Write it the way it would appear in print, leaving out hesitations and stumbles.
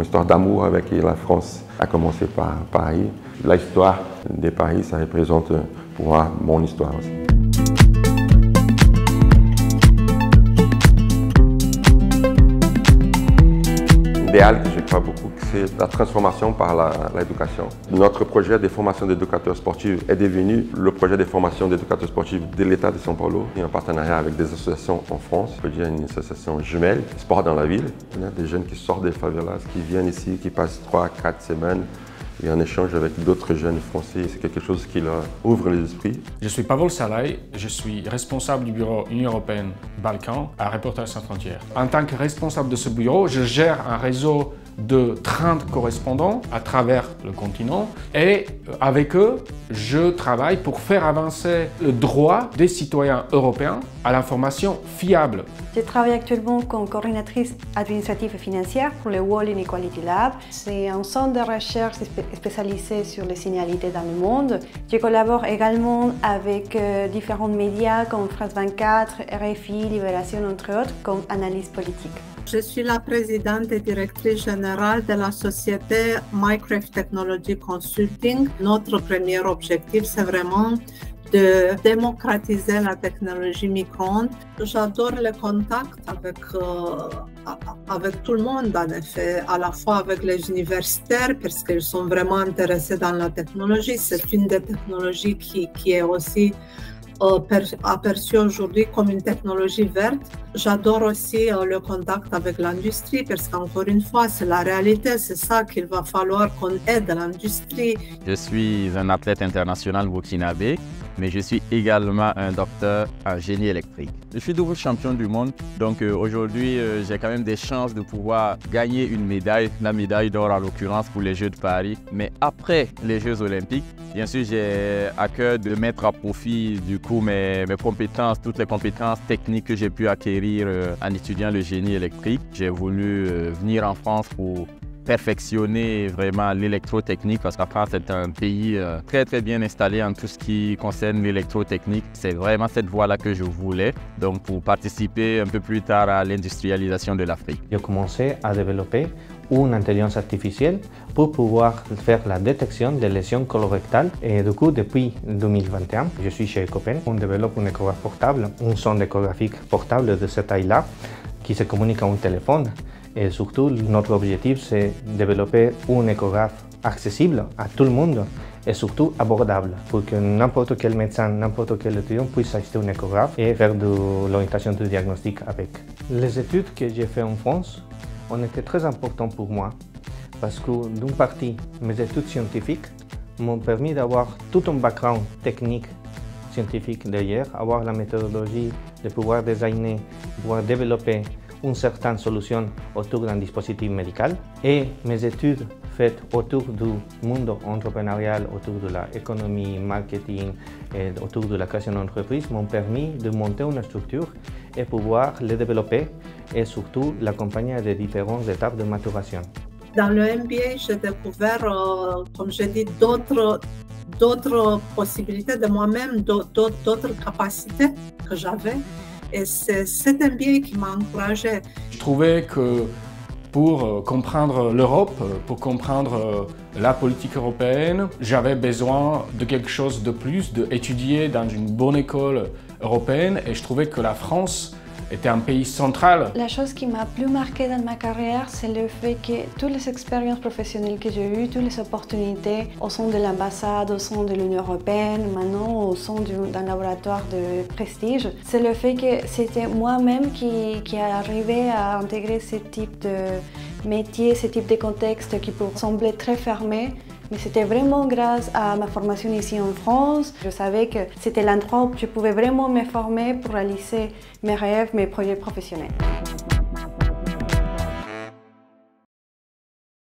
Mon histoire d'amour avec la France a commencé par Paris. L'histoire de Paris, ça représente pour moi mon histoire aussi. L'idéal que je crois beaucoup, c'est la transformation par l'éducation. Notre projet de formation d'éducateurs sportifs est devenu le projet de formation d'éducateurs sportifs de l'État de São Paulo, en partenariat avec des associations en France. Je peux dire une association jumelle, Sport dans la ville. On a des jeunes qui sortent des favelas, qui viennent ici, qui passent 3 à 4 semaines. Et en échange avec d'autres jeunes français, c'est quelque chose qui leur ouvre les esprits. Je suis Pavel Salai, je suis responsable du bureau Union Européenne Balkans à Reporters sans frontières. En tant que responsable de ce bureau, je gère un réseau de 30 correspondants à travers le continent et avec eux, je travaille pour faire avancer le droit des citoyens européens à l'information fiable. Je travaille actuellement comme coordinatrice administrative et financière pour le World Inequality Lab. C'est un centre de recherche spécialisé sur les inégalités dans le monde. Je collabore également avec différents médias comme France 24, RFI, Libération entre autres, comme analyse politique. Je suis la présidente et directrice générale de la société Mycraft Technology Consulting. Notre premier objectif, c'est vraiment de démocratiser la technologie micro-ondes. J'adore le contact avec tout le monde, en effet, à la fois avec les universitaires, parce qu'ils sont vraiment intéressés dans la technologie. C'est une des technologies qui est aussi aperçue aujourd'hui comme une technologie verte. J'adore aussi le contact avec l'industrie parce qu'encore une fois, c'est la réalité, c'est ça qu'il va falloir qu'on aide l'industrie. Je suis un athlète international burkinabé, mais je suis également un docteur en génie électrique. Je suis double champion du monde, donc aujourd'hui j'ai quand même des chances de pouvoir gagner une médaille, la médaille d'or en l'occurrence pour les Jeux de Paris. Mais après les Jeux olympiques, bien sûr j'ai à cœur de mettre à profit du coup mes compétences, toutes les compétences techniques que j'ai pu acquérir en étudiant le génie électrique. J'ai voulu venir en France pour perfectionner vraiment l'électrotechnique parce qu'en France c'est un pays très bien installé en tout ce qui concerne l'électrotechnique. C'est vraiment cette voie-là que je voulais, donc pour participer un peu plus tard à l'industrialisation de l'Afrique. J'ai commencé à développer une intelligence artificielle pour pouvoir faire la détection des lésions colorectales. Et du coup, depuis 2021, je suis chez Ecopen. On développe un échographe portable, un sonde échographique portable de cette taille-là qui se communique à un téléphone. Et surtout, notre objectif, c'est développer un échographe accessible à tout le monde et surtout abordable pour que n'importe quel médecin, n'importe quel étudiant puisse acheter un échographe et faire de l'orientation du diagnostic avec. Les études que j'ai faites en France ont été très importantes pour moi parce que d'une partie, mes études scientifiques m'ont permis d'avoir tout un background technique scientifique derrière, avoir la méthodologie de pouvoir designer, pouvoir développer une certaine solution autour d'un dispositif médical. Et mes études faites autour du monde entrepreneurial, autour de l'économie, marketing et autour de la création d'entreprises m'ont permis de monter une structure et pouvoir les développer et surtout l'accompagner à des différentes étapes de maturation. Dans le MBA, j'ai découvert, comme je dis, d'autres possibilités de moi-même, d'autres capacités que j'avais. Et c'est cet MBA qui m'a encouragée. Je trouvais que pour comprendre l'Europe, pour comprendre la politique européenne, j'avais besoin de quelque chose de plus, d'étudier dans une bonne école européenne et je trouvais que la France était un pays central. La chose qui m'a plus marquée dans ma carrière, c'est le fait que toutes les expériences professionnelles que j'ai eues, toutes les opportunités au sein de l'ambassade, au sein de l'Union européenne, maintenant au sein d'un laboratoire de prestige, c'est le fait que c'était moi-même qui a arrivé à intégrer ce type de métier, ce type de contexte qui peut sembler très fermé. Mais c'était vraiment grâce à ma formation ici en France. Je savais que c'était l'endroit où je pouvais vraiment me former pour réaliser mes rêves, mes projets professionnels.